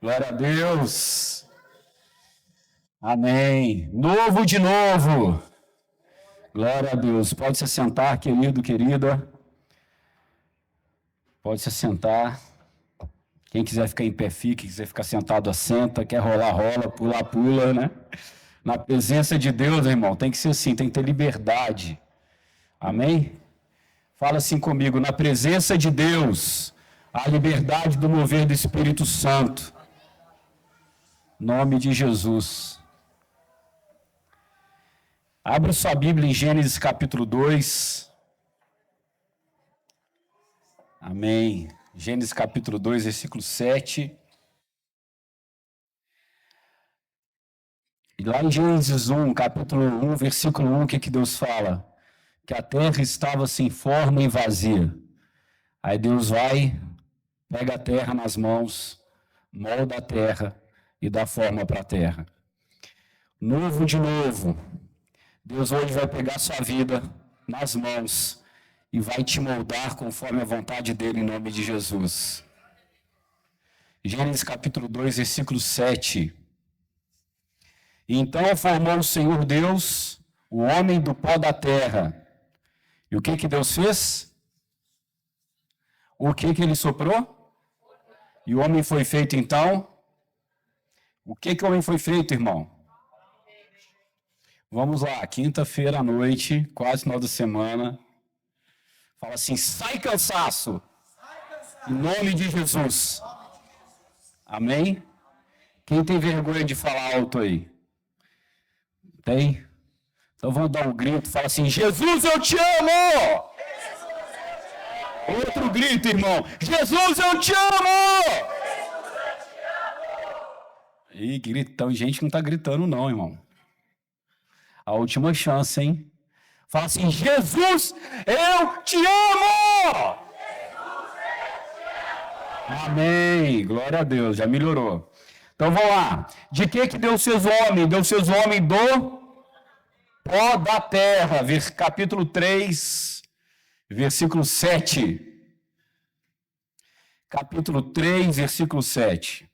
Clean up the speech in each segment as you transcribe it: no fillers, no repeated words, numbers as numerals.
Glória a Deus. Amém. Novo de novo. Glória a Deus. Pode se sentar, querido, querida. Pode se sentar. Quem quiser ficar em pé, fica. Quem quiser ficar sentado, assenta. Quer rolar, rola. Pular, pula, né? Na presença de Deus, irmão, tem que ser assim, tem que ter liberdade. Amém? Fala assim comigo, na presença de Deus, a liberdade do mover do Espírito Santo. Nome de Jesus. Abra sua Bíblia em Gênesis capítulo 2. Amém. Gênesis capítulo 2, versículo 7. E lá em Gênesis 1, capítulo 1, versículo 1, o que Deus fala? Que a terra estava sem forma e vazia. Aí Deus vai, pega a terra nas mãos, molda a terra e dá forma para a terra. Novo de novo. Deus hoje vai pegar sua vida nas mãos e vai te moldar conforme a vontade dele em nome de Jesus. Gênesis capítulo 2, versículo 7. Então formou o Senhor Deus o homem do pó da terra. E o que Deus fez? O que ele soprou? E o homem foi feito então? O que o homem foi feito, irmão? Vamos lá, quinta-feira à noite, quase final da semana. Fala assim, sai cansaço! Em nome de Jesus. Amém? Quem tem vergonha de falar alto aí? Tem? Então vamos dar um grito, fala assim, Jesus, eu te amo! Outro grito, irmão, Jesus, eu te amo! Ih, gritão, gente que não está gritando não, irmão. A última chance, hein? Fala assim, Jesus, eu te amo! Amém, glória a Deus, já melhorou. Então vamos lá, de que Deus fez o homem? Deus fez o homem do pó da terra, capítulo 3, versículo 7. Capítulo 3, versículo 7.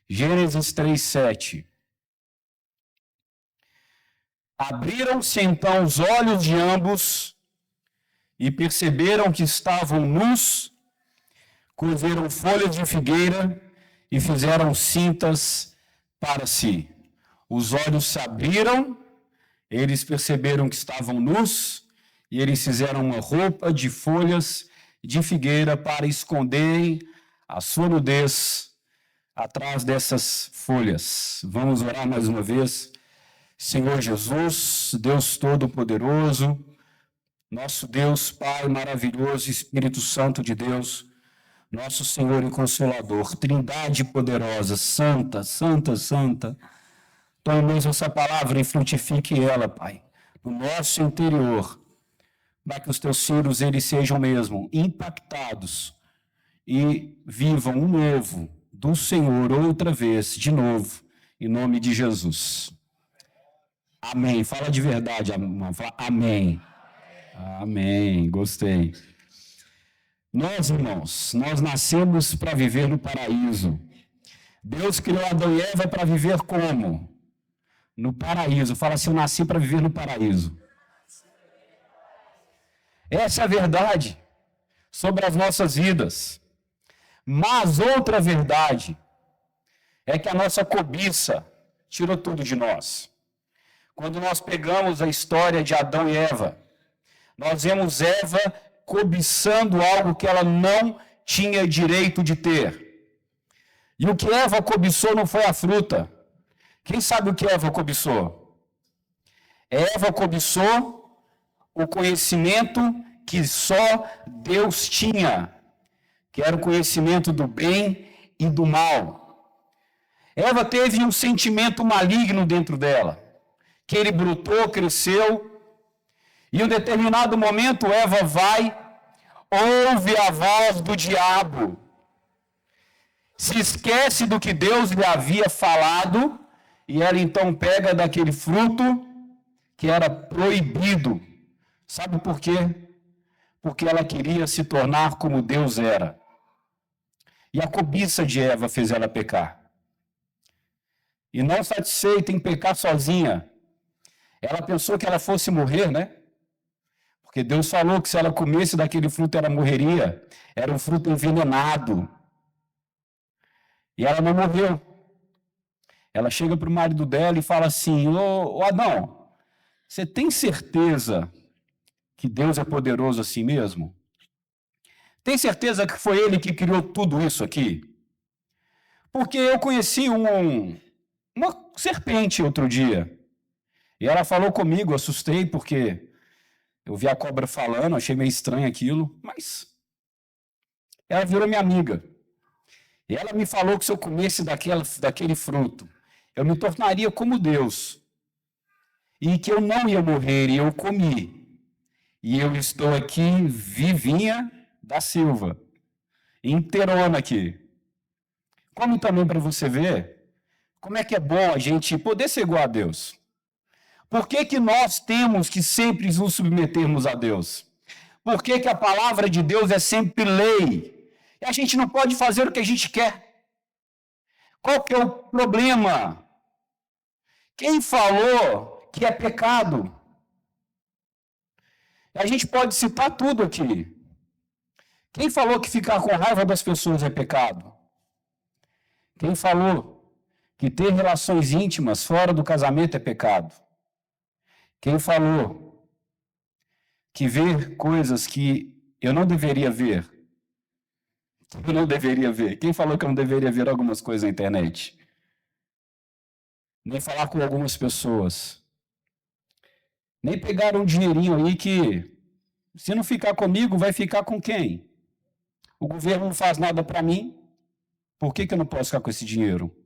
Gênesis 3, 7. Abriram-se então os olhos de ambos e perceberam que estavam nus, cozeram folhas de figueira e fizeram cintas para si. Os olhos se abriram, eles perceberam que estavam nus e eles fizeram uma roupa de folhas de figueira para esconderem a sua nudez atrás dessas folhas. Vamos orar mais uma vez. Senhor Jesus, Deus Todo-Poderoso, nosso Deus, Pai maravilhoso, Espírito Santo de Deus, nosso Senhor e Consolador, Trindade poderosa, Santa, Santa, Santa, tome mesmo essa palavra e frutifique ela, Pai, no nosso interior, para que os teus filhos, eles sejam mesmo impactados e vivam um novo do Senhor outra vez, de novo, em nome de Jesus. Amém. Fala de verdade, irmão. Fala amém. Amém. Gostei. Nós, irmãos, nós nascemos para viver no paraíso. Deus criou Adão e Eva para viver como? No paraíso. Fala assim, eu nasci para viver no paraíso. Essa é a verdade sobre as nossas vidas. Mas outra verdade é que a nossa cobiça tirou tudo de nós. Quando nós pegamos a história de Adão e Eva, nós vemos Eva cobiçando algo que ela não tinha direito de ter. E o que Eva cobiçou não foi a fruta. Quem sabe o que Eva cobiçou? Eva cobiçou o conhecimento que só Deus tinha, que era o conhecimento do bem e do mal. Eva teve um sentimento maligno dentro dela, que ele brotou, cresceu, e em um determinado momento Eva ouve a voz do diabo, se esquece do que Deus lhe havia falado, e ela então pega daquele fruto que era proibido. Sabe por quê? Porque ela queria se tornar como Deus era. E a cobiça de Eva fez ela pecar. E não satisfeita em pecar sozinha, ela pensou que ela fosse morrer, né? Porque Deus falou que se ela comesse daquele fruto, ela morreria. Era um fruto envenenado. E ela não morreu. Ela chega para o marido dela e fala assim: ô Adão, você tem certeza que Deus é poderoso assim mesmo? Tem certeza que foi Ele que criou tudo isso aqui? Porque eu conheci uma serpente outro dia. E ela falou comigo, assustei, porque eu vi a cobra falando, achei meio estranho aquilo, mas ela virou minha amiga. E ela me falou que se eu comesse daquele fruto, eu me tornaria como Deus. E que eu não ia morrer, e eu comi. E eu estou aqui vivinha da Silva, inteirona aqui. Como também para você ver como é que é bom a gente poder ser igual a Deus. Por que nós temos que sempre nos submetermos a Deus? Por que a palavra de Deus é sempre lei? E a gente não pode fazer o que a gente quer. Qual que é o problema? Quem falou que é pecado? A gente pode citar tudo aqui. Quem falou que ficar com raiva das pessoas é pecado? Quem falou que ter relações íntimas fora do casamento é pecado? Quem falou que ver coisas que eu não deveria ver? Eu não deveria ver. Quem falou que eu não deveria ver algumas coisas na internet? Nem falar com algumas pessoas. Nem pegar um dinheirinho aí que, se não ficar comigo, vai ficar com quem? O governo não faz nada para mim. Por que eu não posso ficar com esse dinheiro?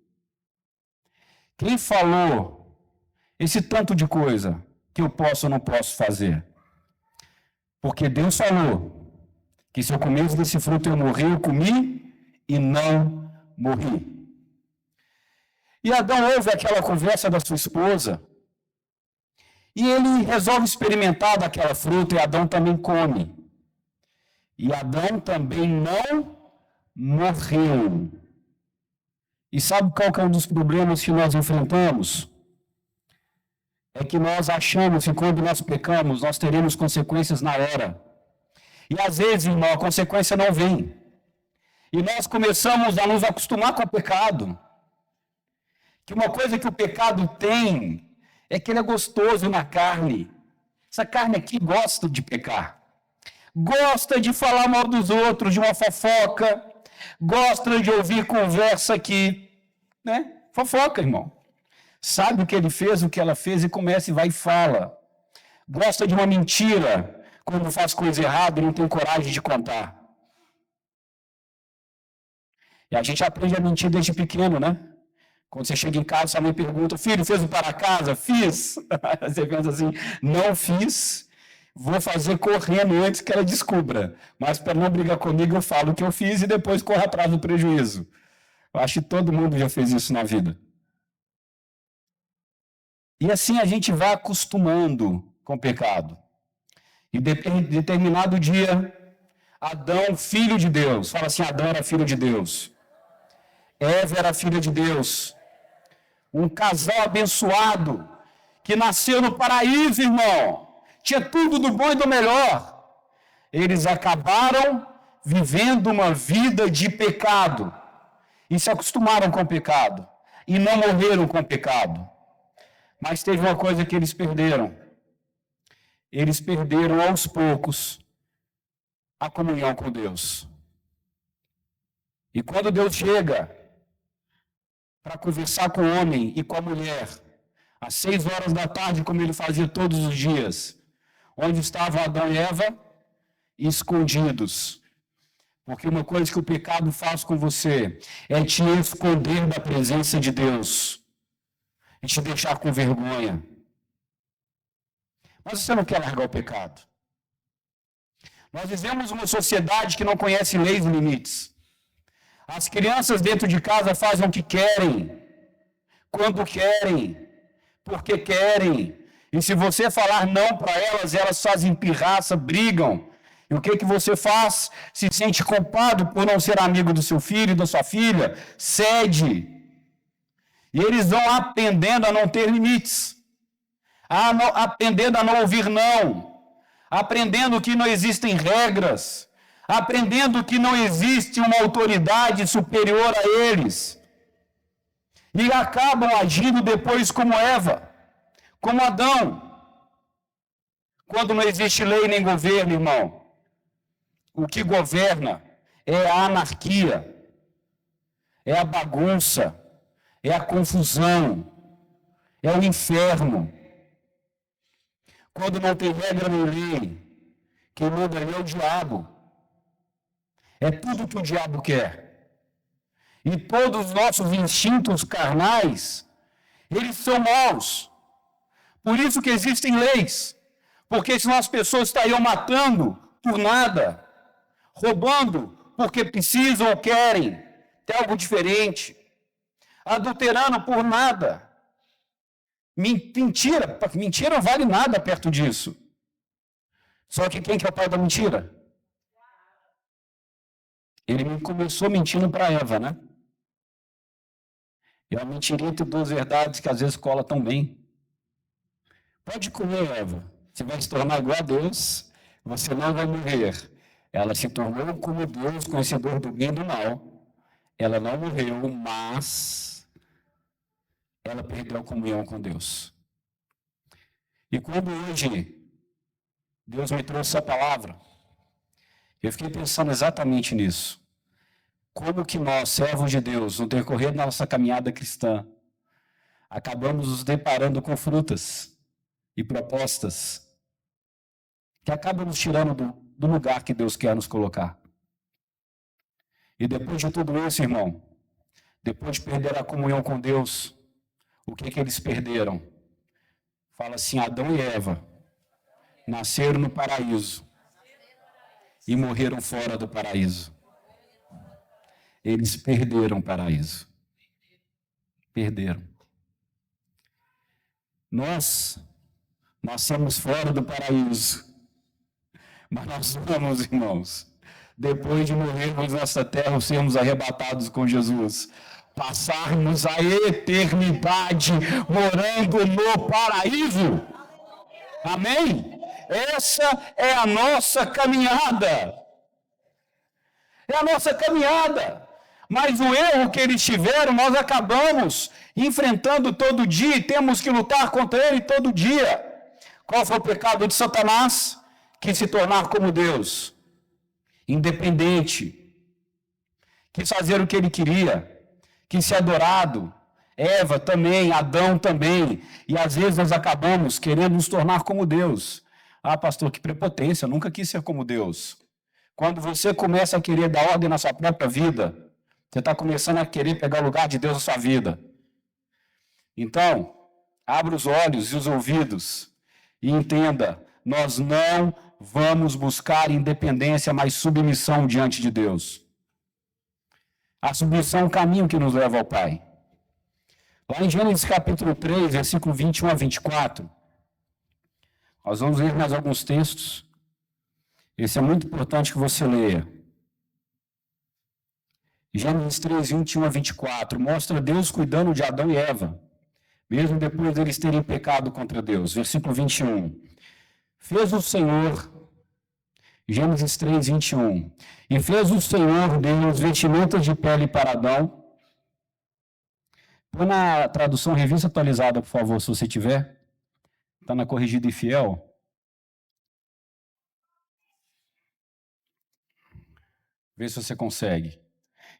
Quem falou esse tanto de coisa que eu posso ou não posso fazer? Porque Deus falou que se eu comesse desse fruto eu morri, eu comi e não morri. E Adão ouve aquela conversa da sua esposa e ele resolve experimentar daquela fruta e Adão também come. E Adão também não morreu. E sabe qual que é um dos problemas que nós enfrentamos? É que nós achamos que quando nós pecamos, nós teremos consequências na hora. E às vezes, irmão, a consequência não vem. E nós começamos a nos acostumar com o pecado. Que uma coisa que o pecado tem é que ele é gostoso na carne. Essa carne aqui gosta de pecar. Gosta de falar mal dos outros, de uma fofoca. Gosta de ouvir conversa aqui, né? Fofoca, irmão. Sabe o que ele fez, o que ela fez e começa e vai e fala. Gosta de uma mentira, quando faz coisa errada e não tem coragem de contar. E a gente aprende a mentir desde pequeno, né? Quando você chega em casa, sua mãe pergunta: filho, fez o para casa? Fiz. Você pensa assim: não fiz, vou fazer correndo antes que ela descubra. Mas para não brigar comigo, eu falo o que eu fiz e depois corro atrás do prejuízo. Eu acho que todo mundo já fez isso na vida. E assim a gente vai acostumando com o pecado. E determinado dia, Adão, filho de Deus, fala assim: Adão era filho de Deus. Eva era filha de Deus. Um casal abençoado, que nasceu no paraíso, irmão. Tinha tudo do bom e do melhor. Eles acabaram vivendo uma vida de pecado. E se acostumaram com o pecado. E não morreram com o pecado. Mas teve uma coisa que eles perderam. Eles perderam aos poucos a comunhão com Deus. E quando Deus chega para conversar com o homem e com a mulher, às 6 horas da tarde, como ele fazia todos os dias, onde estavam Adão e Eva? Escondidos. Porque uma coisa que o pecado faz com você é te esconder da presença de Deus. E te deixar com vergonha. Mas você não quer largar o pecado. Nós vivemos uma sociedade que não conhece leis e limites. As crianças dentro de casa fazem o que querem, quando querem, porque querem. E se você falar não para elas, elas fazem pirraça, brigam. E o que que você faz? Se sente culpado por não ser amigo do seu filho e da sua filha? Cede. E eles vão aprendendo a não ter limites, aprendendo a não ouvir não, aprendendo que não existem regras, aprendendo que não existe uma autoridade superior a eles. E acabam agindo depois como Eva, como Adão. Quando não existe lei nem governo, irmão, o que governa é a anarquia, é a bagunça, é a confusão, é o inferno. Quando não tem regra nem lei, quem manda ali é o diabo. É tudo que o diabo quer. E todos os nossos instintos carnais, eles são maus. Por isso que existem leis. Porque senão as pessoas estariam matando por nada, roubando porque precisam ou querem ter algo diferente, adulterando por nada. Mentira não vale nada perto disso. Só que quem que é o pai da mentira? Ele começou mentindo para Eva, né? É uma mentirinha entre duas verdades que às vezes cola tão bem. Pode comer, Eva. Você vai se tornar igual a Deus, você não vai morrer. Ela se tornou como Deus, conhecedor do bem e do mal. Ela não morreu, mas ela perdeu a comunhão com Deus. E quando hoje Deus me trouxe essa palavra, eu fiquei pensando exatamente nisso. Como que nós, servos de Deus, no decorrer da nossa caminhada cristã, acabamos nos deparando com frutas e propostas que acabam nos tirando do lugar que Deus quer nos colocar. E depois de tudo isso, irmão, depois de perder a comunhão com Deus, o que que eles perderam? Fala assim, Adão e Eva nasceram no paraíso e morreram fora do paraíso. Eles perderam o paraíso. Perderam. Nós somos fora do paraíso. Mas nós vamos, irmãos, depois de morrermos nessa terra, sermos arrebatados com Jesus, passarmos a eternidade morando no paraíso. Amém? Essa é a nossa caminhada. É a nossa caminhada. Mas o erro que eles tiveram, nós acabamos enfrentando todo dia e temos que lutar contra ele todo dia. Qual foi o pecado de Satanás? Quis se tornar como Deus, independente, quis fazer o que ele queria, quis ser adorado. Eva também, Adão também, e às vezes nós acabamos querendo nos tornar como Deus. Ah, pastor, que prepotência, eu nunca quis ser como Deus. Quando você começa a querer dar ordem na sua própria vida, você está começando a querer pegar o lugar de Deus na sua vida. Então, abra os olhos e os ouvidos e entenda, nós não vamos buscar independência, mas submissão diante de Deus. A submissão é o caminho que nos leva ao Pai. Lá em Gênesis capítulo 3, versículo 21 a 24, nós vamos ler mais alguns textos. Esse é muito importante que você leia. Gênesis 3, 21 a 24, mostra Deus cuidando de Adão e Eva, mesmo depois deles terem pecado contra Deus. Versículo 21. Fez o Senhor, Gênesis 3, 21, e fez o Senhor Deus vestimentas de pele para Adão. Põe na tradução Revista Atualizada, por favor, se você tiver. Está na Corrigida e Fiel. Vê se você consegue.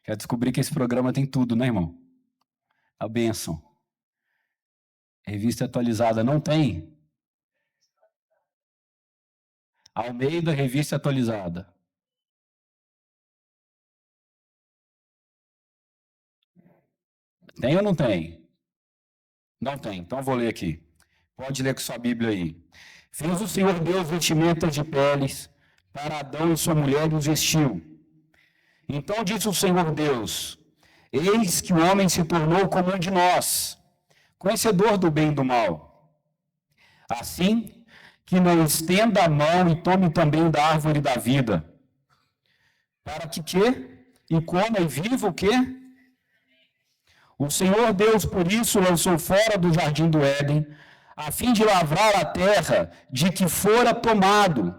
Já descobri que esse programa tem tudo, né, irmão? A bênção. Revista Atualizada não tem? Almeida, Revista Atualizada. Tem ou não tem? Não tem, então vou ler aqui. Pode ler com sua Bíblia aí. Fez o Senhor Deus vestimentas de peles para Adão e sua mulher e os vestiu. Então disse o Senhor Deus, eis que o homem se tornou como um de nós, conhecedor do bem e do mal. Assim que não estenda a mão e tome também da árvore da vida, para que quê? E coma e viva o quê? O Senhor Deus, por isso, lançou fora do jardim do Éden, a fim de lavrar a terra de que fora tomado.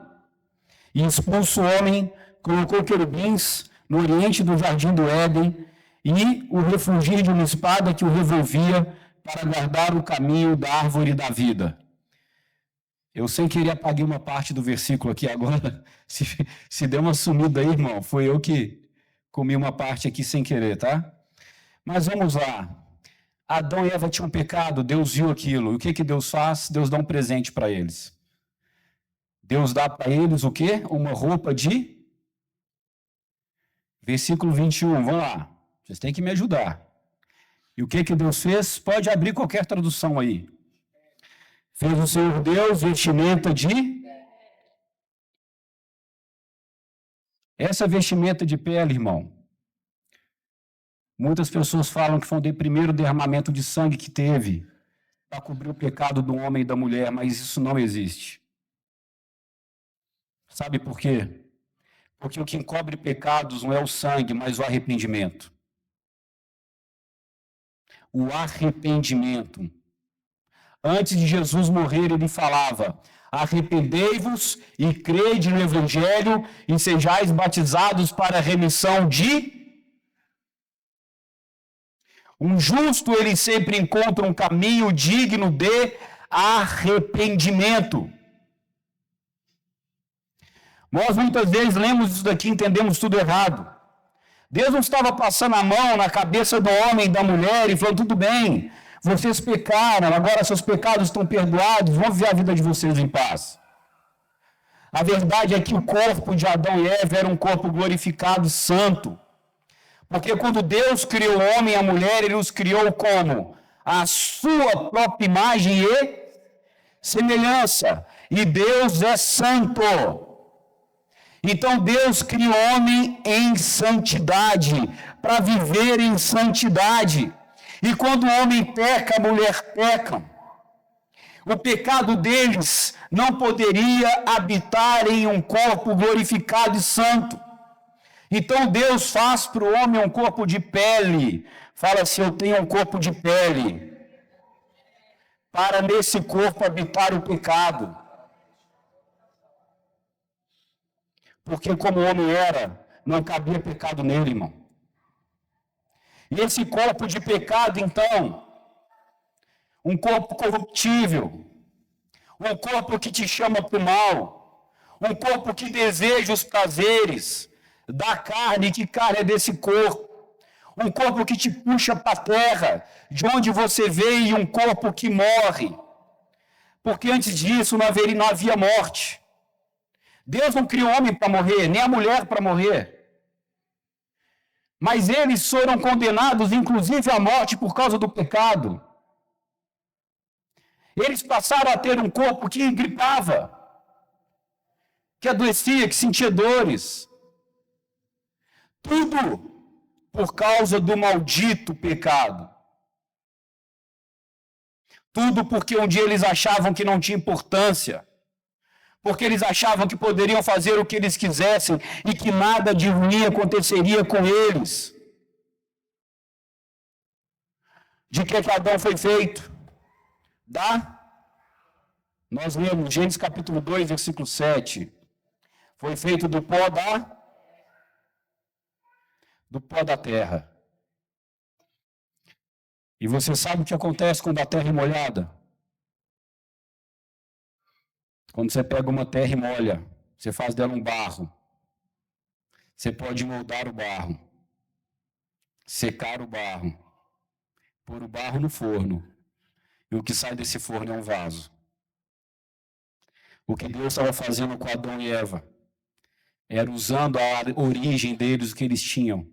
E expulso o homem, colocou querubins no oriente do jardim do Éden, e o refugiu de uma espada que o revolvia para guardar o caminho da árvore da vida. Eu sem querer apaguei uma parte do versículo aqui agora. Se deu uma sumida aí, irmão, foi eu que comi uma parte aqui sem querer, tá? Mas vamos lá. Adão e Eva tinham pecado, Deus viu aquilo. E o que Deus faz? Deus dá um presente para eles. Deus dá para eles o quê? Uma roupa de... Versículo 21, vamos lá. Vocês têm que me ajudar. E o que Deus fez? Pode abrir qualquer tradução aí. Fez o Senhor Deus vestimenta de... Essa vestimenta de pele, irmão. Muitas pessoas falam que foi o primeiro derramamento de sangue que teve para cobrir o pecado do homem e da mulher, mas isso não existe. Sabe por quê? Porque o que encobre pecados não é o sangue, mas o arrependimento. O arrependimento. Antes de Jesus morrer, ele falava: arrependei-vos e crede no Evangelho e sejais batizados para a remissão de... Um justo, ele sempre encontra um caminho digno de arrependimento. Nós muitas vezes lemos isso daqui e entendemos tudo errado. Deus não estava passando a mão na cabeça do homem e da mulher e falando: tudo bem, vocês pecaram, agora seus pecados estão perdoados, vão viver a vida de vocês em paz. A verdade é que o corpo de Adão e Eva era um corpo glorificado e santo. Porque quando Deus criou o homem e a mulher, ele os criou como? A sua própria imagem e semelhança. E Deus é santo. Então Deus criou o homem em santidade, para viver em santidade. E quando o homem peca, a mulher peca. O pecado deles não poderia habitar em um corpo glorificado e santo. Então Deus faz para o homem um corpo de pele. Fala assim: eu tenho um corpo de pele. Para nesse corpo habitar o pecado. Porque como o homem era, não cabia pecado nele, irmão. E esse corpo de pecado, então, um corpo corruptível, um corpo que te chama para o mal, um corpo que deseja os prazeres da carne, que carne é desse corpo, um corpo que te puxa para a terra, de onde você veio, e um corpo que morre, porque antes disso não havia morte. Deus não criou o homem para morrer, nem a mulher para morrer. Mas eles foram condenados, inclusive à morte, por causa do pecado. Eles passaram a ter um corpo que gripava, que adoecia, que sentia dores. Tudo por causa do maldito pecado. Tudo porque um dia eles achavam que não tinha importância. Porque eles achavam que poderiam fazer o que eles quisessem e que nada de ruim aconteceria com eles. De que Adão foi feito? Nós lemos Gênesis capítulo 2, versículo 7. Foi feito do pó da terra. E você sabe o que acontece quando a terra é molhada? Quando você pega uma terra e molha, você faz dela um barro. Você pode moldar o barro, secar o barro, pôr o barro no forno. E o que sai desse forno é um vaso. O que Deus estava fazendo com Adão e Eva era usando a origem deles, o que eles tinham.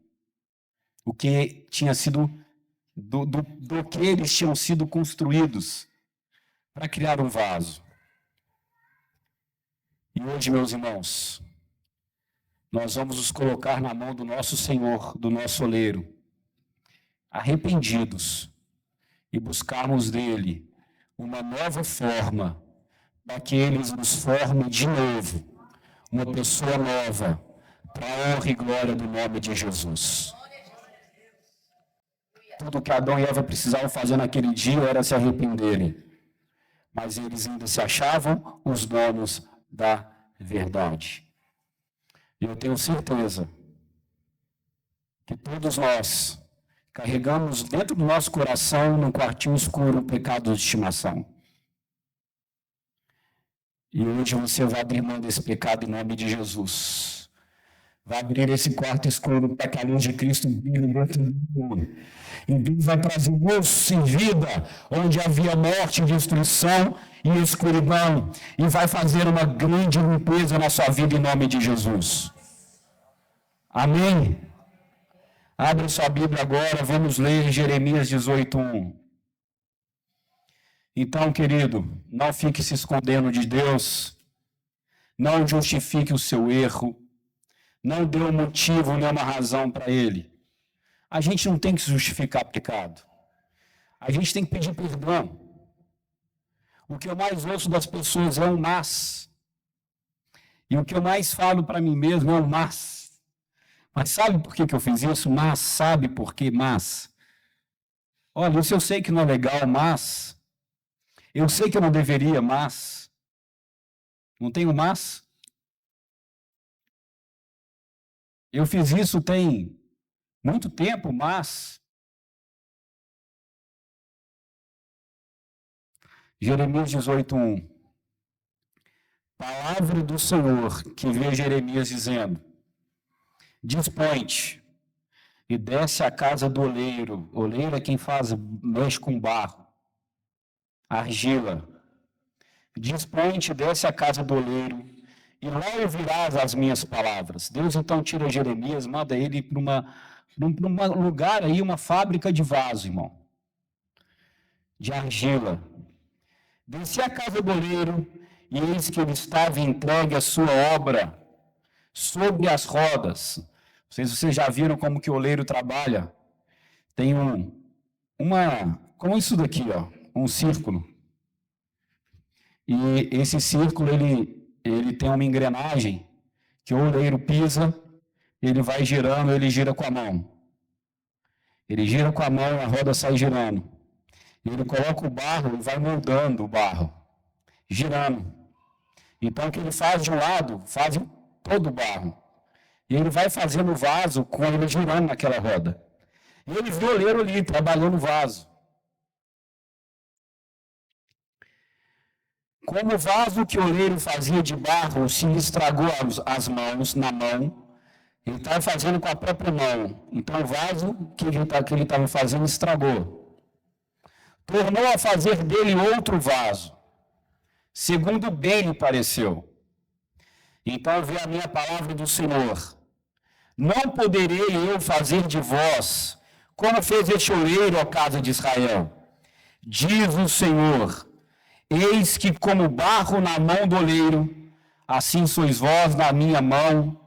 O que tinha sido, do que eles tinham sido construídos para criar um vaso. E hoje, meus irmãos, nós vamos nos colocar na mão do nosso Senhor, do nosso oleiro, arrependidos, e buscarmos dele uma nova forma para que Ele nos forme de novo, uma pessoa nova, para a honra e glória do nome de Jesus. Tudo que Adão e Eva precisavam fazer naquele dia era se arrependerem, mas eles ainda se achavam os donos da verdade. E eu tenho certeza que todos nós carregamos dentro do nosso coração, num quartinho escuro, um pecado de estimação. E hoje você vai abrir mão desse pecado em nome de Jesus. Vai abrir esse quarto escuro para que a luz de Cristo brilhe dentro do mundo. E Deus vai trazer luz e vida, onde havia morte, destruição e escuridão. E vai fazer uma grande limpeza na sua vida em nome de Jesus. Amém? Abre sua Bíblia agora, vamos ler Jeremias 18:1. Então, querido, não fique se escondendo de Deus, não justifique o seu erro, não dê um motivo nem uma razão para ele. A gente não tem que justificar pecado, a gente tem que pedir perdão. O que eu mais ouço das pessoas é um mas, e o que eu mais falo para mim mesmo é um mas. Mas sabe por que eu fiz isso? Mas, sabe por quê? Mas, olha, isso eu sei que não é legal, mas, eu sei que eu não deveria, mas, não tenho mas? Eu fiz isso tem muito tempo, mas, Jeremias 18:1, palavra do Senhor que veio Jeremias dizendo, dispõe-te e desce à casa do oleiro. Oleiro é quem mexe com barro, argila. Dispõe-te, desce à casa do oleiro e lá ouvirás as minhas palavras. Deus então tira Jeremias, manda ele para um lugar aí, uma fábrica de vaso, irmão, de argila. Desci à casa do oleiro e eis que ele estava entregue a sua obra sobre as rodas. Vocês já viram como que o oleiro trabalha? Tem como isso daqui, ó, um círculo. E esse círculo, ele tem uma engrenagem que o oleiro pisa, ele vai girando, ele gira com a mão. Ele gira com a mão, a roda sai girando. Ele coloca o barro e vai moldando o barro, girando. Então, o que ele faz de um lado, faz em todo o barro. E ele vai fazendo o vaso com ele girando naquela roda. E ele viu o oleiro ali, trabalhando o vaso. Como o vaso que o oleiro fazia de barro se estragou as mãos, na mão, ele estava fazendo com a própria mão. Então o vaso que ele estava fazendo estragou. Tornou a fazer dele outro vaso, segundo bem lhe pareceu. Então veio a minha palavra do Senhor. Não poderei eu fazer de vós, como fez este oleiro, ó casa de Israel. Diz o Senhor, eis que como barro na mão do oleiro, assim sois vós na minha mão,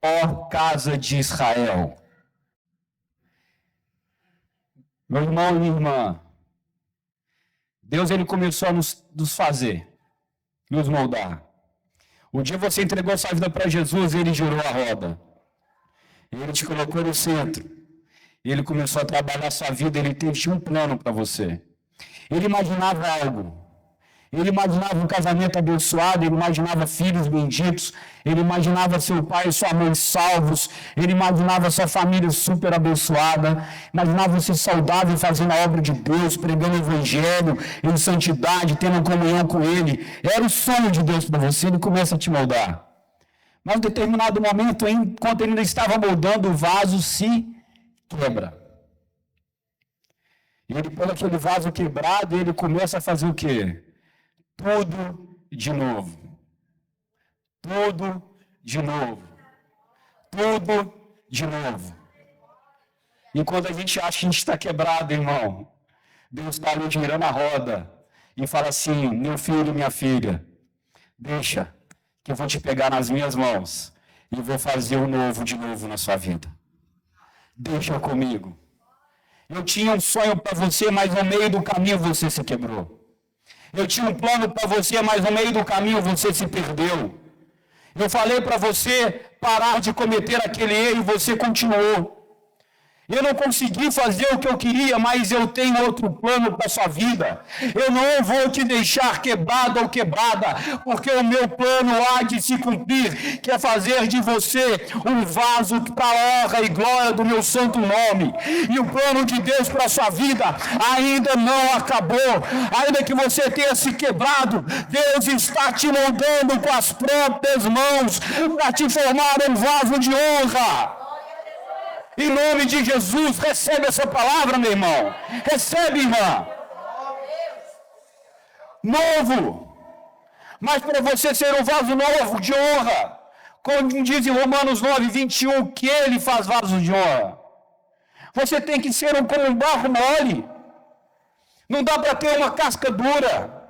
ó casa de Israel. Meu irmão e minha irmã, Deus ele começou a nos fazer, nos moldar. O dia você entregou sua vida para Jesus, ele girou a roda. Ele te colocou no centro. Ele começou a trabalhar a sua vida, ele tinha um plano para você. Ele imaginava algo. Ele imaginava um casamento abençoado, ele imaginava filhos benditos, ele imaginava seu pai e sua mãe salvos, ele imaginava sua família super abençoada, imaginava você saudável fazendo a obra de Deus, pregando o evangelho em santidade, tendo comunhão com ele. Era o sonho de Deus para você, ele começa a te moldar. Mas em determinado momento, enquanto ele ainda estava moldando, o vaso se quebra. E ele põe aquele vaso quebrado e ele começa a fazer o quê? Tudo de novo. Tudo de novo. Tudo de novo. E quando a gente acha que a gente está quebrado, irmão, Deus está ali girando a roda e fala assim, meu filho, minha filha, deixa que eu vou te pegar nas minhas mãos e vou fazer o novo de novo na sua vida. Deixa comigo. Eu tinha um sonho para você, mas no meio do caminho você se quebrou. Eu tinha um plano para você, mas no meio do caminho você se perdeu. Eu falei para você parar de cometer aquele erro e você continuou. Eu não consegui fazer o que eu queria, mas eu tenho outro plano para a sua vida. Eu não vou te deixar quebrado ou quebrada, porque o meu plano há de se cumprir, que é fazer de você um vaso para a honra e glória do meu santo nome. E o plano de Deus para a sua vida ainda não acabou. Ainda que você tenha se quebrado, Deus está te moldando com as próprias mãos para te formar um vaso de honra. Em nome de Jesus, recebe essa palavra, meu irmão. Recebe, irmã. Novo. Mas para você ser um vaso novo de honra, como diz em Romanos 9, 21, que ele faz vasos de honra. Você tem que ser como um barro mole. Não dá para ter uma casca dura.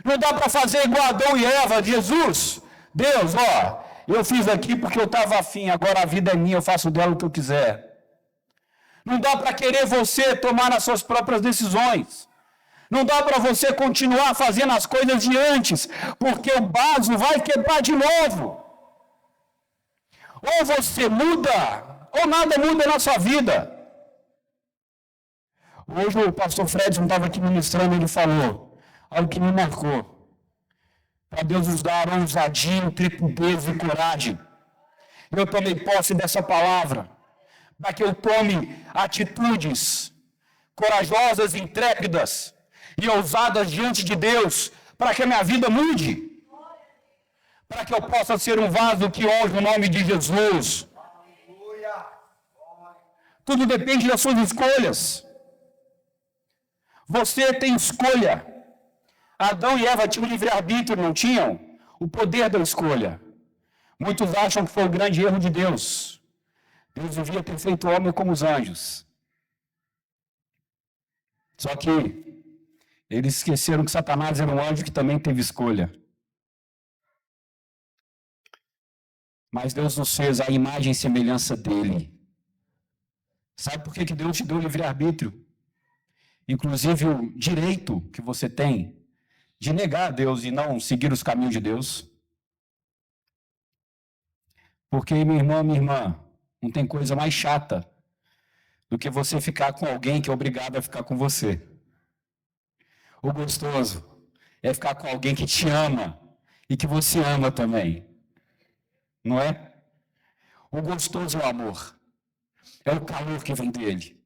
Não dá para fazer igual Adão e Eva. Jesus, Deus, ó. Eu fiz aqui porque eu estava afim, agora a vida é minha, eu faço dela o que eu quiser. Não dá para querer você tomar as suas próprias decisões. Não dá para você continuar fazendo as coisas de antes, porque o vaso vai quebrar de novo. Ou você muda, ou nada muda na sua vida. Hoje o pastor Fred não estava aqui ministrando, ele falou algo que me marcou. Para Deus nos dar ousadia, intrepidez e coragem. Eu tomei posse dessa palavra, para que eu tome atitudes corajosas, intrépidas e ousadas diante de Deus, para que a minha vida mude, para que eu possa ser um vaso que honre o nome de Jesus. Tudo depende das suas escolhas. Você tem escolha. Adão e Eva tinham livre-arbítrio, não tinham? O poder da escolha. Muitos acham que foi o grande erro de Deus. Deus devia ter feito o homem como os anjos. Só que eles esqueceram que Satanás era um anjo que também teve escolha. Mas Deus nos fez a imagem e semelhança dele. Sabe por que Deus te deu livre-arbítrio? Inclusive o direito que você tem de negar a Deus e não seguir os caminhos de Deus. Porque, meu irmão, minha irmã, não tem coisa mais chata do que você ficar com alguém que é obrigado a ficar com você. O gostoso é ficar com alguém que te ama e que você ama também. Não é? O gostoso é o amor. É o calor que vem dele.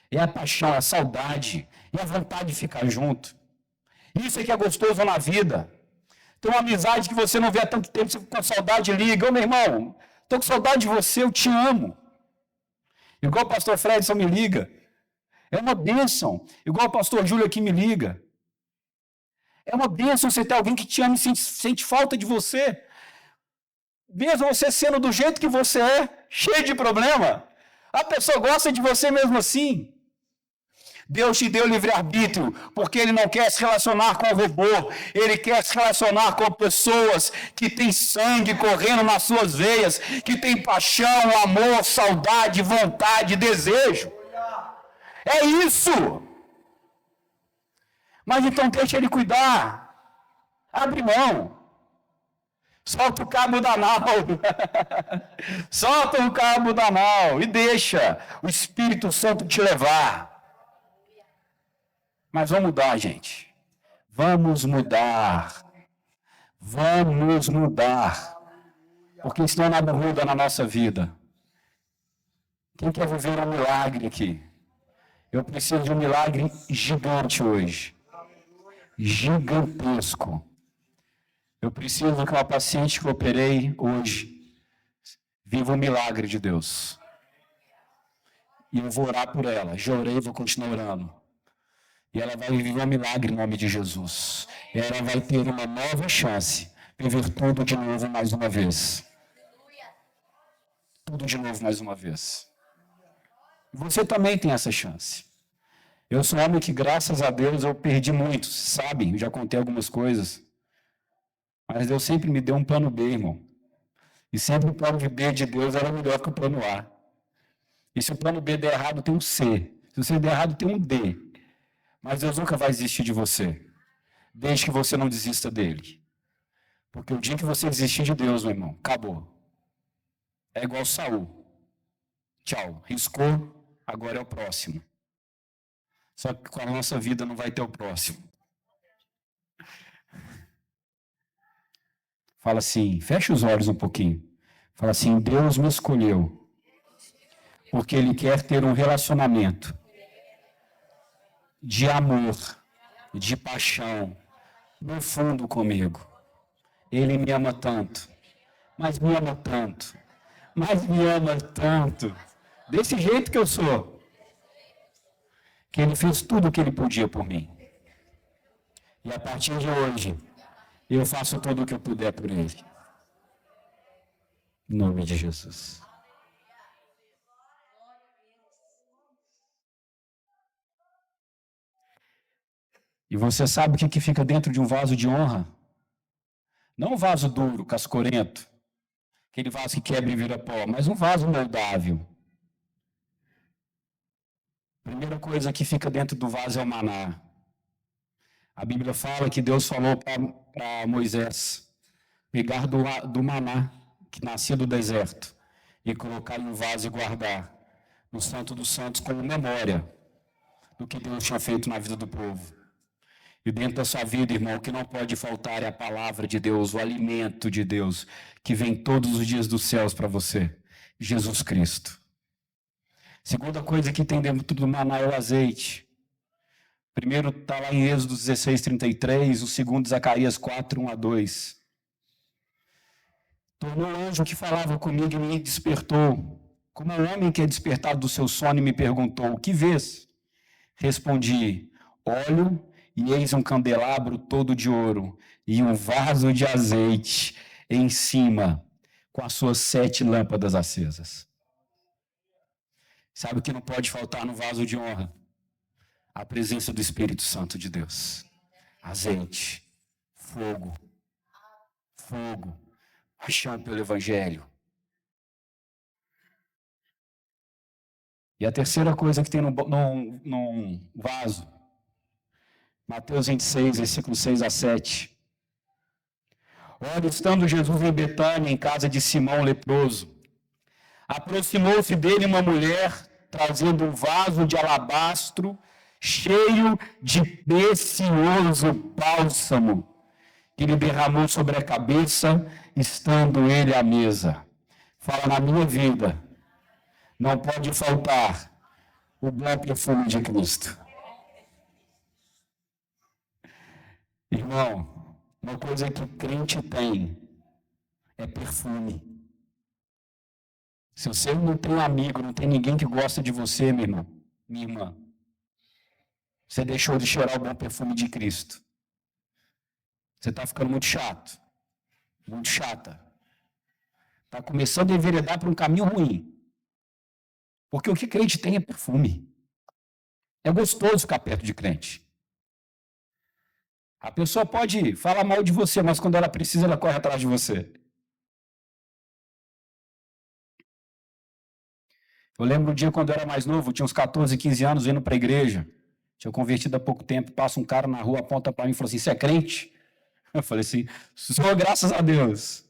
É a paixão, é a saudade, é a vontade de ficar junto. Isso é que é gostoso na vida. Tem uma amizade que você não vê há tanto tempo, você fica com saudade, liga. Ô, meu irmão, estou com saudade de você, eu te amo. Igual o pastor Fredson me liga. É uma bênção. Igual o pastor Júlio aqui me liga. É uma bênção você ter alguém que te ama e sente falta de você. Mesmo você sendo do jeito que você é, cheio de problema, a pessoa gosta de você mesmo assim. Deus te deu livre-arbítrio, porque Ele não quer se relacionar com o robô, Ele quer se relacionar com pessoas que têm sangue correndo nas suas veias, que têm paixão, amor, saudade, vontade, desejo. É isso. Mas então deixa Ele cuidar. Abre mão. Solta o cabo da nau. Solta o cabo da nau e deixa o Espírito Santo te levar. Mas vamos mudar, gente. Vamos mudar. Vamos mudar. Porque senão nada muda na nossa vida. Quem quer viver um milagre aqui? Eu preciso de um milagre gigante hoje. Gigantesco. Eu preciso que uma paciente que eu operei hoje viva um milagre de Deus. E eu vou orar por ela. Já orei e vou continuar orando. E ela vai viver um milagre em nome de Jesus. E ela vai ter uma nova chance de viver tudo de novo mais uma vez. Tudo de novo mais uma vez. Você também tem essa chance. Eu sou um homem que, graças a Deus, eu perdi muito. Sabem, eu já contei algumas coisas. Mas Deus sempre me deu um plano B, irmão. E sempre o plano B de Deus era melhor que o plano A. E se o plano B der errado, tem um C. Se você der errado, tem um D. Mas Deus nunca vai desistir de você. desde que você não desista dele. Porque o dia que você desistir de Deus, meu irmão, acabou. É igual Saul. Tchau, riscou, agora é o próximo. Só que com a nossa vida não vai ter o próximo. Fala assim, fecha os olhos um pouquinho. Fala assim, Deus me escolheu. Porque Ele quer ter um relacionamento de amor, de paixão, profundo comigo. Ele me ama tanto, mas me ama tanto, mas me ama tanto, desse jeito que eu sou, que Ele fez tudo o que Ele podia por mim. E a partir de hoje, eu faço tudo o que eu puder por Ele. Em nome de Jesus. E você sabe o que fica dentro de um vaso de honra? Não um vaso duro, cascorento, aquele vaso que quebra e vira pó, mas um vaso moldável. Primeira coisa que fica dentro do vaso é o maná. A Bíblia fala que Deus falou para Moisés pegar do maná que nascia do deserto e colocar em um vaso e guardar no Santo dos Santos como memória do que Deus tinha feito na vida do povo. E dentro da sua vida, irmão, o que não pode faltar é a palavra de Deus, o alimento de Deus, que vem todos os dias dos céus para você, Jesus Cristo. Segunda coisa que tem dentro do maná é o azeite. Primeiro está lá em Êxodo 16:33, o segundo Zacarias 4:1-2. Tornou o anjo que falava comigo e me despertou, como um homem que é despertado do seu sono e me perguntou, o que vês? Respondi, olho e eis um candelabro todo de ouro e um vaso de azeite em cima, com as suas 7 lâmpadas acesas. Sabe o que não pode faltar no vaso de honra? A presença do Espírito Santo de Deus. Azeite, fogo, paixão pelo Evangelho. E a terceira coisa que tem num vaso, Mateus 26, versículos 6-7. Ora, estando Jesus em Betânia, em casa de Simão leproso, aproximou-se dele uma mulher, trazendo um vaso de alabastro, cheio de precioso bálsamo, que ele derramou sobre a cabeça, estando ele à mesa. Fala, na minha vida, não pode faltar o bom perfume de Cristo. Irmão, uma coisa que crente tem é perfume. Se você não tem um amigo, não tem ninguém que gosta de você, meu irmão, minha irmã, você deixou de cheirar o bom perfume de Cristo. Você está ficando muito chato, muito chata. Está começando a enveredar para um caminho ruim. Porque o que crente tem é perfume. É gostoso ficar perto de crente. A pessoa pode falar mal de você, mas quando ela precisa, ela corre atrás de você. Eu lembro um dia quando eu era mais novo, tinha uns 14, 15 anos, indo para a igreja. Tinha convertido há pouco tempo, passa um cara na rua, aponta para mim e falou assim, você é crente? Eu falei assim, sou, graças a Deus.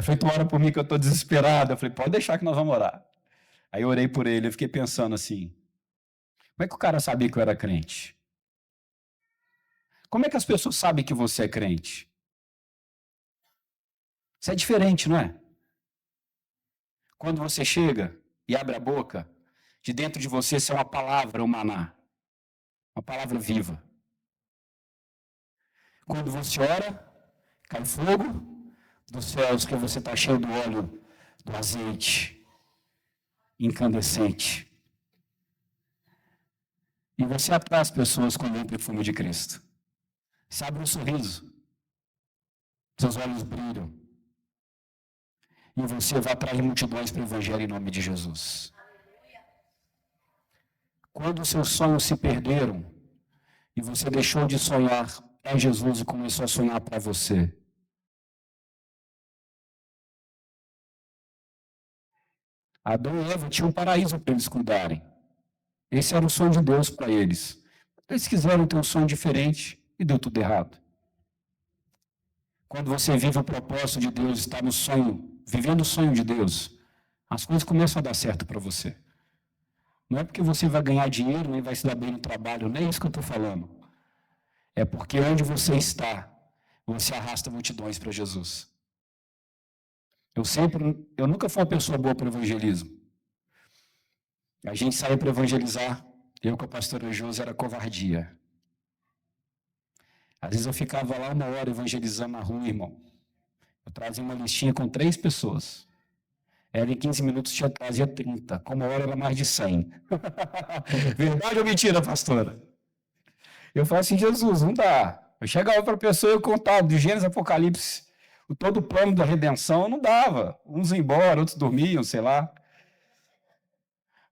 Feito uma hora por mim que eu estou desesperado. Eu falei, pode deixar que nós vamos orar. Aí eu orei por ele, eu fiquei pensando assim, como é que o cara sabia que eu era crente? Como é que as pessoas sabem que você é crente? Isso é diferente, não é? Quando você chega e abre a boca, de dentro de você sai uma palavra, um maná. Uma palavra viva. Quando você ora, cai fogo dos céus, que você está cheio do óleo, do azeite, incandescente. E você atrai as pessoas com o perfume de Cristo. Você abre um sorriso, seus olhos brilham, e você vai atrair multidões para o Evangelho em nome de Jesus. Quando os seus sonhos se perderam, e você deixou de sonhar para Jesus e começou a sonhar para você, Adão e Eva tinham um paraíso para eles cuidarem. Esse era o sonho de Deus para eles. Eles quiseram ter um sonho diferente. e deu tudo errado. Quando você vive o propósito de Deus, está no sonho, vivendo o sonho de Deus, as coisas começam a dar certo para você. Não é porque você vai ganhar dinheiro, nem vai se dar bem no trabalho, não é isso que eu estou falando. É porque onde você está, você arrasta multidões para Jesus. Eu nunca fui uma pessoa boa para o evangelismo. A gente saiu para evangelizar, eu com a pastora Josi, era covardia. Às vezes eu ficava lá 1 hora evangelizando na rua, irmão. Eu trazia uma listinha com 3 pessoas. Ela em 15 minutos trazia 30. Com 1 hora era mais de 100. Verdade ou mentira, pastora? Eu falo assim, Jesus, não dá. Eu chegava para a pessoa e eu contava de Gênesis, Apocalipse, todo o plano da redenção, não dava. Uns iam embora, outros dormiam, sei lá.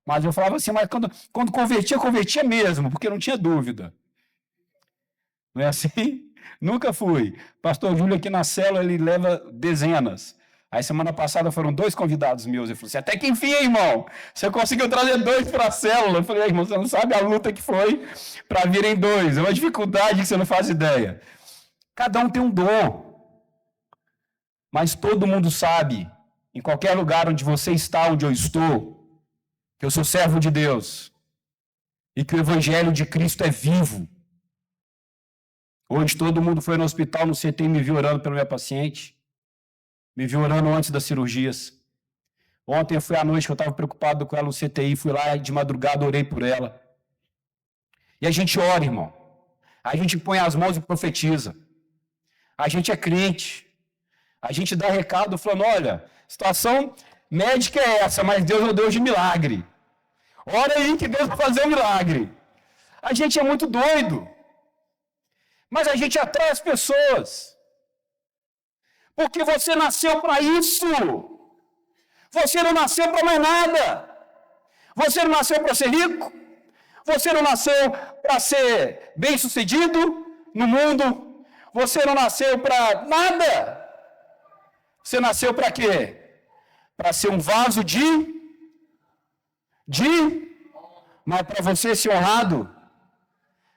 Mas eu falava assim, mas quando convertia mesmo, porque não tinha dúvida. Não é assim? Nunca fui. Pastor Júlio aqui na célula, ele leva dezenas. Aí semana passada foram 2 convidados meus. Ele falou assim, até que enfim, irmão, você conseguiu trazer 2 para a célula. Eu falei, irmão, você não sabe a luta que foi para virem 2. É uma dificuldade que você não faz ideia. Cada um tem um dom. Mas todo mundo sabe, em qualquer lugar onde você está, onde eu estou, que eu sou servo de Deus e que o evangelho de Cristo é vivo. Hoje todo mundo foi no hospital, no CT, e me viu orando pela minha paciente. Me viu orando antes das cirurgias. Ontem foi à noite que eu estava preocupado com ela no CTI, fui lá de madrugada, orei por ela. E a gente ora, irmão. A gente põe as mãos e profetiza. A gente é crente. A gente dá recado falando, olha, situação médica é essa, mas Deus é o Deus de milagre. Ora aí que Deus vai fazer um milagre. A gente é muito doido. Mas a gente atrai as pessoas. Porque você nasceu para isso. Você não nasceu para mais nada. Você não nasceu para ser rico. Você não nasceu para ser bem-sucedido no mundo. Você não nasceu para nada. Você nasceu para quê? Para ser um vaso mas para você ser honrado.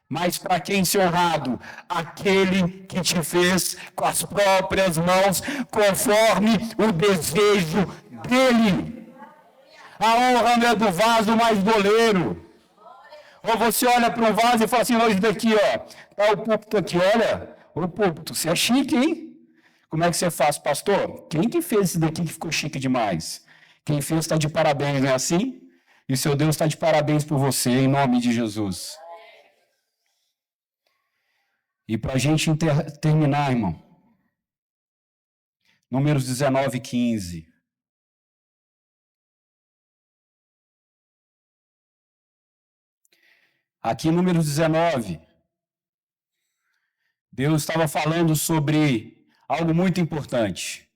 Mas para quem ser honrado? Aquele que te fez com as próprias mãos, conforme o desejo dele. A honra não é do vaso, mas do oleiro. Ou você olha para um vaso e fala assim, hoje daqui, ó, tá o púlpito aqui, olha, o púlpito, você é chique, hein? Como é que você faz, pastor? Quem que fez esse daqui que ficou chique demais? Quem fez está de parabéns, não é assim? E o seu Deus está de parabéns por você, em nome de Jesus. E para a gente terminar, irmão, Números 19, 15. Aqui em Números 19, Deus estava falando sobre algo muito importante,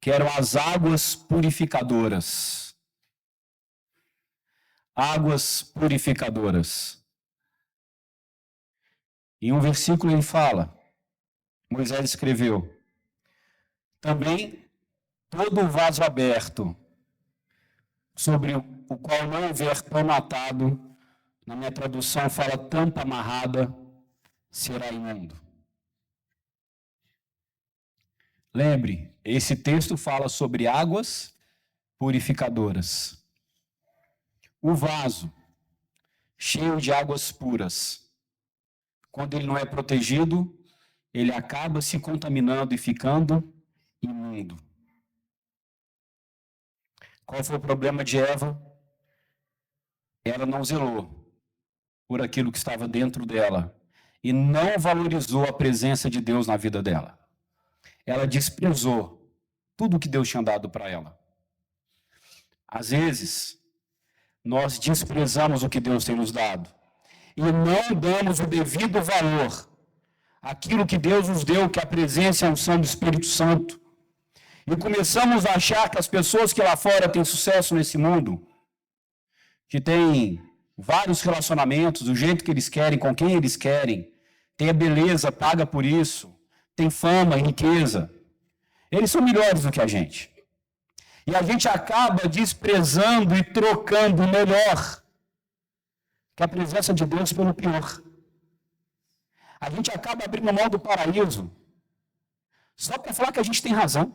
que eram as águas purificadoras. Águas purificadoras. Em um versículo ele fala, Moisés escreveu, também todo vaso aberto, sobre o qual não houver pano atado, na minha tradução fala tampa amarrada, será imundo. Lembre, esse texto fala sobre águas purificadoras. O vaso, cheio de águas puras, quando ele não é protegido, ele acaba se contaminando e ficando imundo. Qual foi o problema de Eva? Ela não zelou por aquilo que estava dentro dela e não valorizou a presença de Deus na vida dela. Ela desprezou tudo que Deus tinha dado para ela. Às vezes, nós desprezamos o que Deus tem nos dado e não damos o devido valor àquilo que Deus nos deu, que é a presença e a unção do Espírito Santo. E começamos a achar que as pessoas que lá fora têm sucesso nesse mundo, que têm vários relacionamentos, do jeito que eles querem, com quem eles querem, tem a beleza, paga por isso, tem fama e riqueza, eles são melhores do que a gente. E a gente acaba desprezando e trocando o melhor, que é a presença de Deus, pelo pior. A gente acaba abrindo mão do paraíso só para falar que a gente tem razão,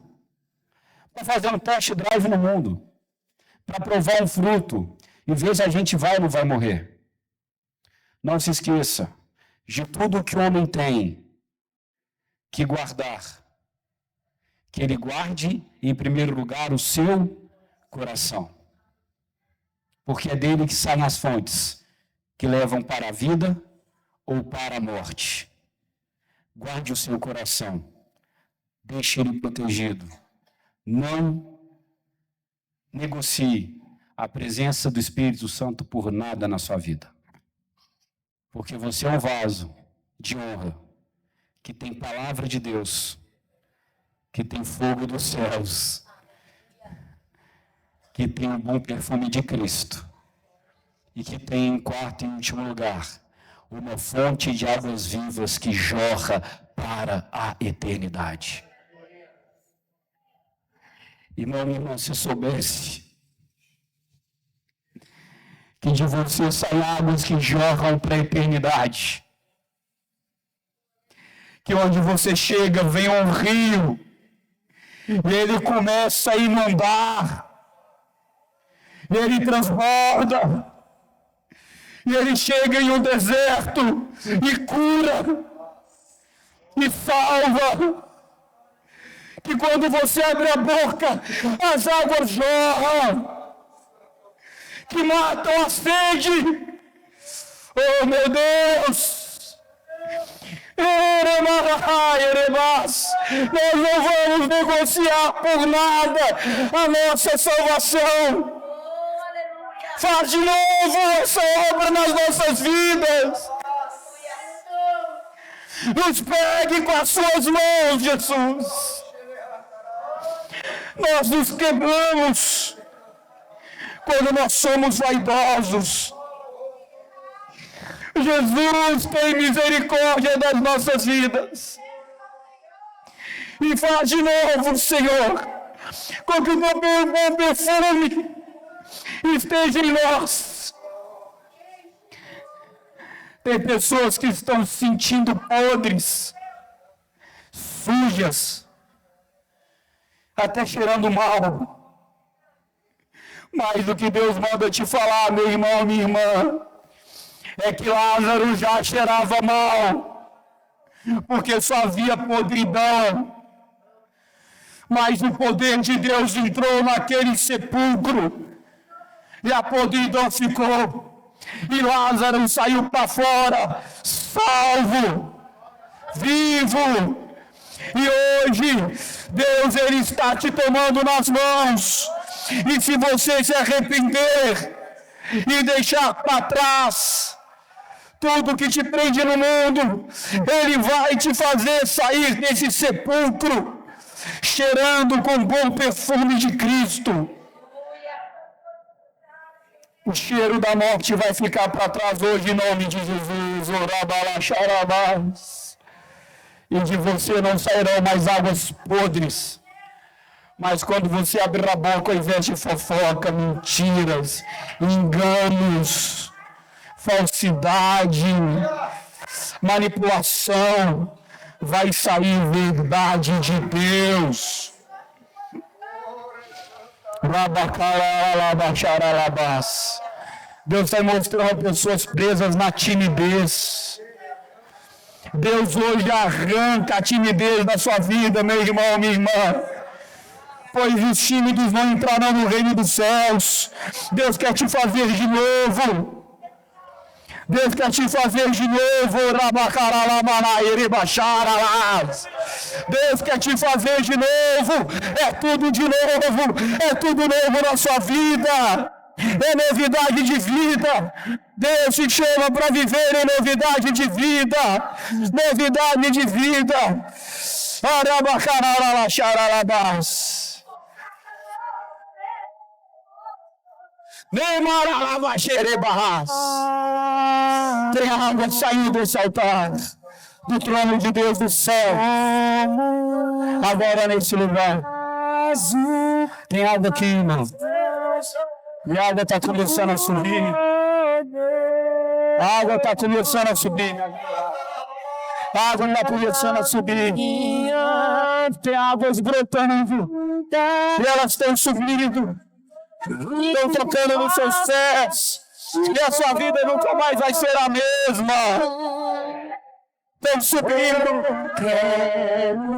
para fazer um test drive no mundo, para provar um fruto e ver se a gente vai ou não vai morrer. Não se esqueça, de tudo que o homem tem que guardar, que ele guarde em primeiro lugar o seu coração, porque é dele que saem as fontes que levam para a vida ou para a morte. Guarde o seu coração, deixe ele protegido, não negocie a presença do Espírito Santo por nada na sua vida, porque você é um vaso de honra, que tem palavra de Deus, que tem fogo dos céus, que tem um bom perfume de Cristo, e que tem, em quarto e último lugar, uma fonte de águas vivas que jorra para a eternidade. Irmão, minha irmã, se soubesse que de você saem águas que jorram para a eternidade, que onde você chega vem um rio, e ele começa a inundar, e ele transborda, e ele chega em um deserto, e cura, e salva, que quando você abre a boca, as águas jorram, que matam a sede. Oh, meu Deus! Nós não vamos negociar por nada a nossa salvação. Faz de novo essa obra nas nossas vidas. Nos pegue com as suas mãos, Jesus. Nós nos quebramos quando nós somos vaidosos. Jesus, tem misericórdia das nossas vidas. E faz de novo, Senhor, com que o teu bom perfume esteja em nós. Tem pessoas que estão se sentindo podres, sujas, até cheirando mal. Mas o que Deus manda te falar, meu irmão, minha irmã, é que Lázaro já cheirava mal, porque só havia podridão. Mas o poder de Deus entrou naquele sepulcro, e a podridão ficou, e Lázaro saiu para fora, salvo, vivo. E hoje, Deus, ele está te tomando nas mãos, e se você se arrepender e deixar para trás tudo que te prende no mundo, ele vai te fazer sair desse sepulcro cheirando com bom perfume de Cristo. O cheiro da morte vai ficar para trás hoje, em nome de Jesus. E de você não sairão mais águas podres. Mas quando você abrir a boca, ao invés de fofoca, mentiras, enganos, falsidade, manipulação, vai sair verdade de Deus. Deus está mostrando pessoas presas na timidez. Deus hoje arranca a timidez da sua vida, meu irmão, minha irmã. Pois os tímidos não entrarão no reino dos céus. Deus quer te fazer de novo. Deus quer te fazer de novo. Deus quer te fazer de novo. É tudo de novo. É tudo novo na sua vida. É novidade de vida. Deus te chama para viver em novidade de vida. Novidade de vida. Tem água saindo desse altar, do trono de Deus do céu, agora nesse lugar. Tem água aqui, irmão. E a água está começando a subir. A água está começando a subir. Água está começando a subir. Tem águas brotando. E elas estão subindo. Estão tocando nos seus pés. E a sua vida nunca mais vai ser a mesma. Estão subindo. Quero